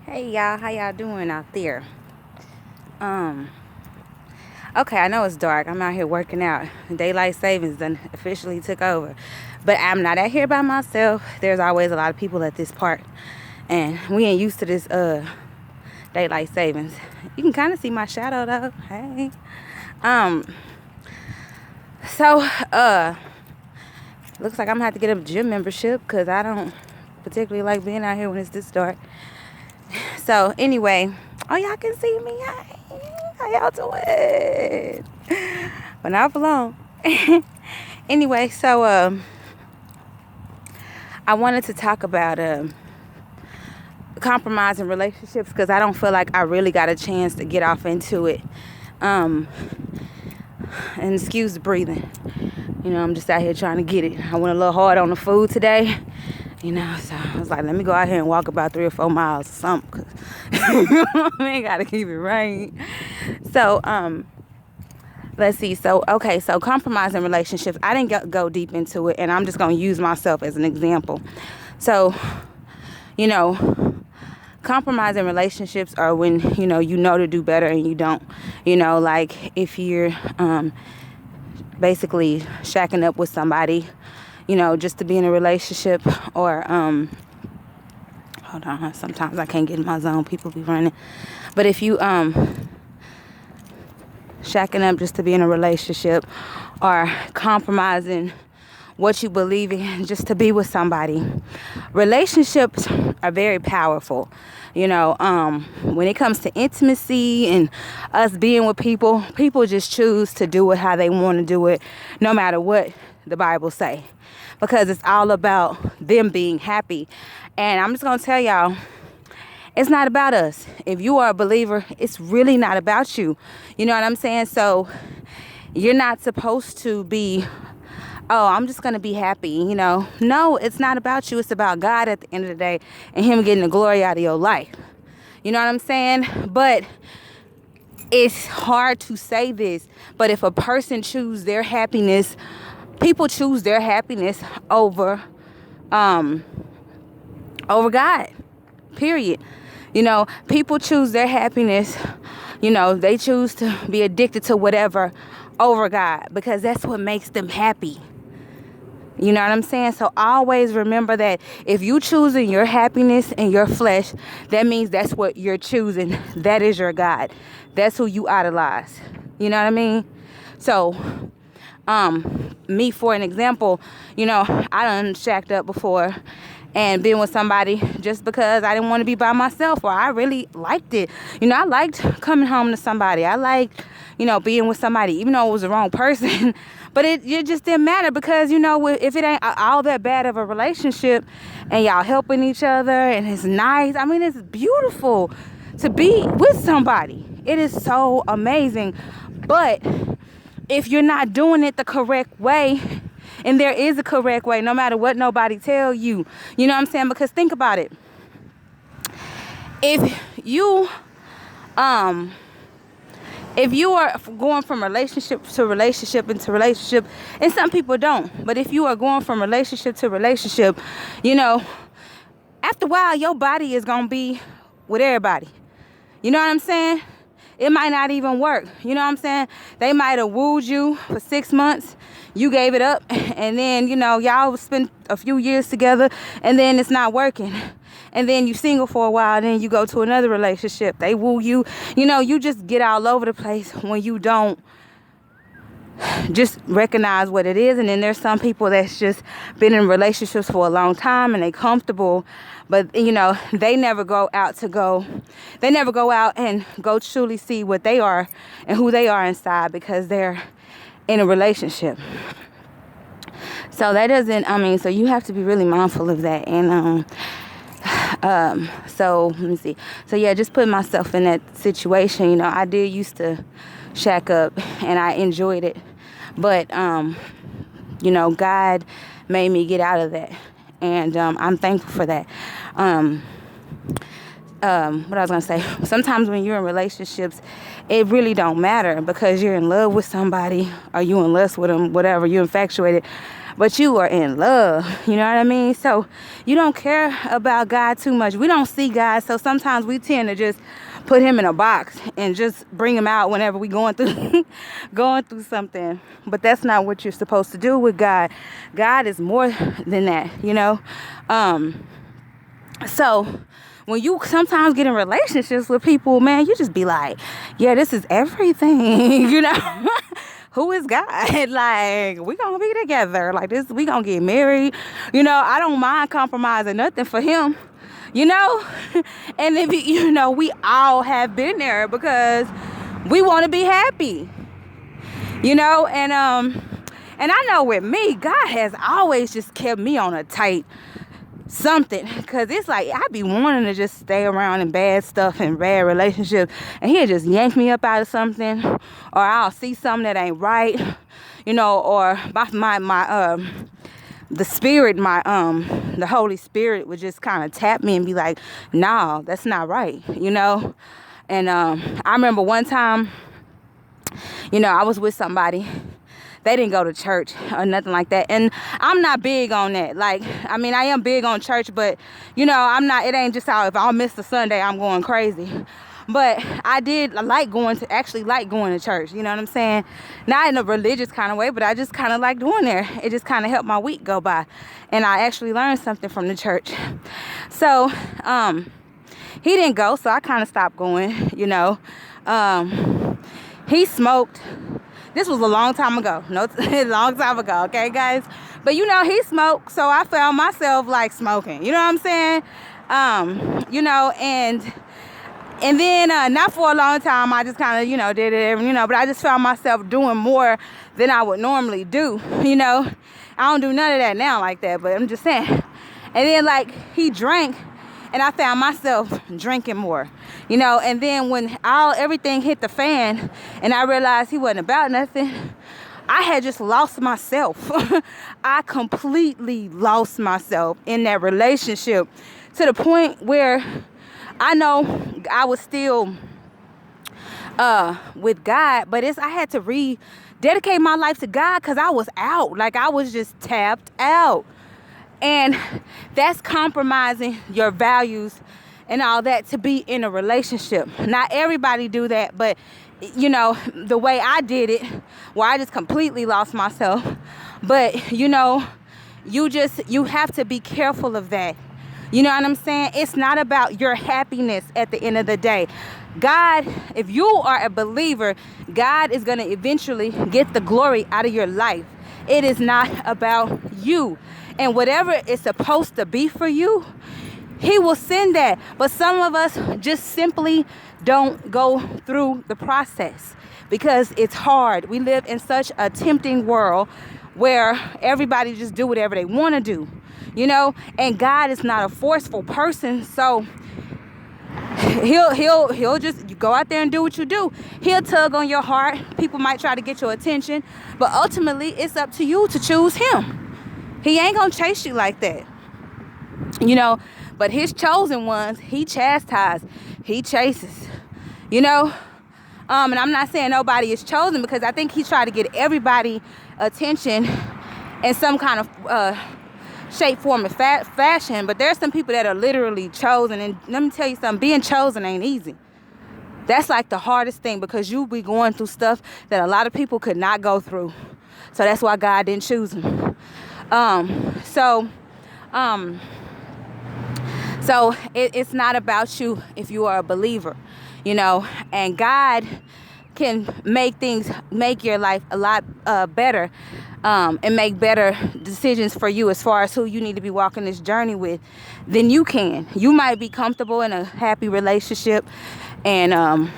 Hey y'all, how y'all doing out there? Um, okay, I know it's dark. I'm out here working out. Daylight savings done officially took over. But I'm not out here by myself. There's always a lot of people at this park. And we ain't used to this daylight savings. You can kind of see my shadow though. Hey. Um, so looks like I'm gonna have to get a gym membership because I don't particularly like being out here when it's this dark. So anyway, oh y'all can see me. Hey, how y'all doing? But not for long. Anyway, so I wanted to talk about compromising relationships because I don't feel like I really got a chance to get off into it. And excuse the breathing. You know, I'm just out here trying to get it. I went a little hard on the food today. You know, so I was like, let me go out here and walk about 3 or 4 miles or something. Cause I gotta keep it right. So, let's see. So, okay. So compromising relationships. I didn't go deep into it, and I'm just going to use myself as an example. So, you know, compromising relationships are when, you know to do better and you don't. You know, like if you're basically shacking up with somebody, you know, just to be in a relationship, or hold on, sometimes I can't get in my zone, people be running. But if you shacking up just to be in a relationship, or compromising what you believe in just to be with somebody, relationships are very powerful. You know, when it comes to intimacy and us being with people just choose to do it how they want to do it, no matter what the Bible say, because it's all about them being happy. And I'm just gonna tell y'all, it's not about us. If you are a believer, it's really not about you. You know what I'm saying? So you're not supposed to be, oh, I'm just going to be happy, you know. No, it's not about you. It's about God at the end of the day and him getting the glory out of your life. You know what I'm saying? But it's hard to say this, but if a person chooses their happiness, people choose their happiness over God, period. You know, people choose their happiness, you know, they choose to be addicted to whatever over God because that's what makes them happy. You know what I'm saying? So always remember that if you choosing your happiness in your flesh, that means that's what you're choosing. That is your God. That's who you idolize. You know what I mean? So, me, for an example, you know, I done shacked up before and been with somebody just because I didn't want to be by myself, or I really liked it. You know, I liked coming home to somebody. I liked, you know, being with somebody, even though it was the wrong person. But it just didn't matter because, you know, if it ain't all that bad of a relationship and y'all helping each other and it's nice, I mean, it's beautiful to be with somebody. It is so amazing. But if you're not doing it the correct way, and there is a correct way, no matter what nobody tell you, you know what I'm saying? Because think about it. If you are going from relationship to relationship into relationship, and some people don't, but if you are going from relationship to relationship, you know, after a while, your body is going to be with everybody. You know what I'm saying? It might not even work. You know what I'm saying? They might have wooed you for 6 months. You gave it up. And then, you know, y'all spent a few years together. And then it's not working. And then you single for a while. Then you go to another relationship. They woo you. You know, you just get all over the place when you don't just recognize what it is. And then there's some people that's just been in relationships for a long time and they comfortable, but you know, they never go out and go truly see what they are and who they are inside because they're in a relationship. So that doesn't, I mean, so you have to be really mindful of that. And so let me see. So yeah, just putting myself in that situation, you know, I did used to shack up and I enjoyed it. But, you know, God made me get out of that. And I'm thankful for that. What I was going to say, sometimes when you're in relationships, it really don't matter because you're in love with somebody or you in lust with them, whatever, you're infatuated. but you are in love. You know what I mean? So you don't care about God too much. We don't see God, so sometimes we tend to just put him in a box and just bring him out whenever we going through going through something. But that's not what you're supposed to do with God. God is more than that, you know. So when you sometimes get in relationships with people, man, you just be like, yeah, this is everything, you know. Who is God? Like, we gonna be together like this. We gonna get married. You know, I don't mind compromising nothing for him, you know. And if you know, we all have been there because we want to be happy, you know. And I know with me, God has always just kept me on a tight something, because it's like I be wanting to just stay around in bad stuff and bad relationships, and he'll just yank me up out of something, or I'll see something that ain't right, you know, or my the spirit, the Holy Spirit would just kind of tap me and be like, no, that's not right, you know. And I remember one time, you know, I was with somebody. They didn't go to church or nothing like that. And I'm not big on that. Like, I mean, I am big on church, but, you know, it ain't just how if I'll miss a Sunday, I'm going crazy. But I did like going to church. You know what I'm saying? Not in a religious kind of way, but I just kind of like going there. It just kind of helped my week go by. And I actually learned something from the church. So, he didn't go, so I kind of stopped going, you know. He smoked. This was a long time ago. No, a long time ago, okay, guys? But, you know, he smoked, so I found myself, like, smoking. You know what I'm saying? You know, and then not for a long time, I just kind of, you know, did it, you know, but I just found myself doing more than I would normally do, you know? I don't do none of that now like that, but I'm just saying. And then, like, he drank, and I found myself drinking more, you know. And then when everything hit the fan and I realized he wasn't about nothing, I had just lost myself. I completely lost myself in that relationship, to the point where I know I was still with God, but I had to rededicate my life to God, because I was out. Like, I was just tapped out. And that's compromising your values and all that to be in a relationship. Not everybody do that, but, you know, the way I did it, where I just completely lost myself. But, you know, you have to be careful of that. You know what I'm saying? It's not about your happiness at the end of the day. God, if you are a believer, God is going to eventually get the glory out of your life. It is not about you. And whatever is supposed to be for you, he will send that. But some of us just simply don't go through the process because it's hard. We live in such a tempting world where everybody just do whatever they want to do, you know? And God is not a forceful person, so he'll just go out there and do what you do. He'll tug on your heart. People might try to get your attention, but ultimately it's up to you to choose him. He ain't gonna chase you like that, you know. But his chosen ones, he chastises, he chases, you know. And I'm not saying nobody is chosen, because I think he tried to get everybody attention in some kind of shape, form, and fashion. But there's some people that are literally chosen, and let me tell you something: being chosen ain't easy. That's like the hardest thing, because you be going through stuff that a lot of people could not go through. So that's why God didn't choose them. So it's not about you if you are a believer, you know. And God can make your life a lot better, and make better decisions for you as far as who you need to be walking this journey with than you can. You might be comfortable in a happy relationship and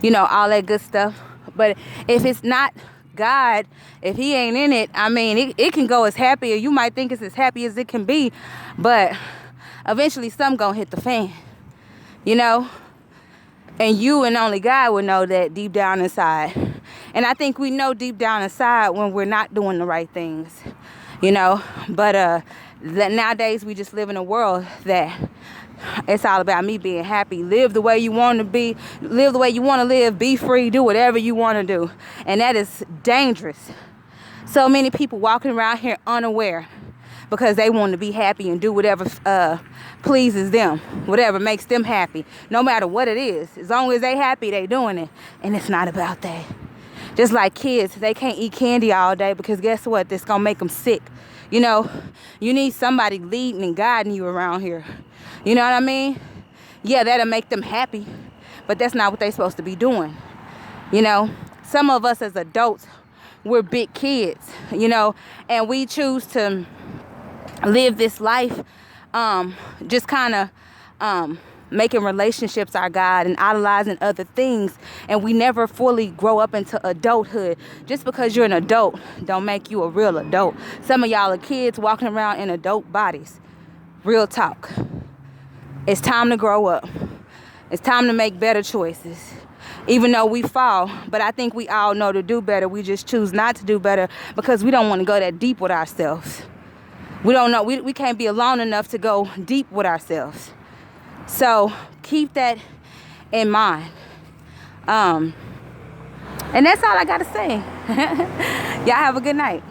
you know, all that good stuff, but if it's not God, if he ain't in it, I mean, it can go as happy, or you might think it's as happy as it can be, but eventually something gonna hit the fan, you know. And you and only God will know that deep down inside. And I think we know deep down inside when we're not doing the right things, you know. But nowadays we just live in a world that it's all about me being happy. Live the way you want to be. Live the way you want to live. Be free. Do whatever you want to do. And that is dangerous. So many people walking around here unaware because they want to be happy and do whatever pleases them, whatever makes them happy, no matter what it is. As long as they happy, they doing it. And it's not about that. Just like kids, they can't eat candy all day because guess what? It's going to make them sick. You know, you need somebody leading and guiding you around here. You know what I mean? Yeah, that'll make them happy, but that's not what they're supposed to be doing. You know, some of us as adults, we're big kids, you know, and we choose to live this life just kind of making relationships our God and idolizing other things, and we never fully grow up into adulthood. Just because you're an adult don't make you a real adult. Some of y'all are kids walking around in adult bodies. Real talk. It's time to grow up. It's time to make better choices. Even though we fall, but I think we all know to do better. We just choose not to do better because we don't want to go that deep with ourselves. We don't know. We can't be alone enough to go deep with ourselves. So keep that in mind. And that's all I got to say. Y'all have a good night.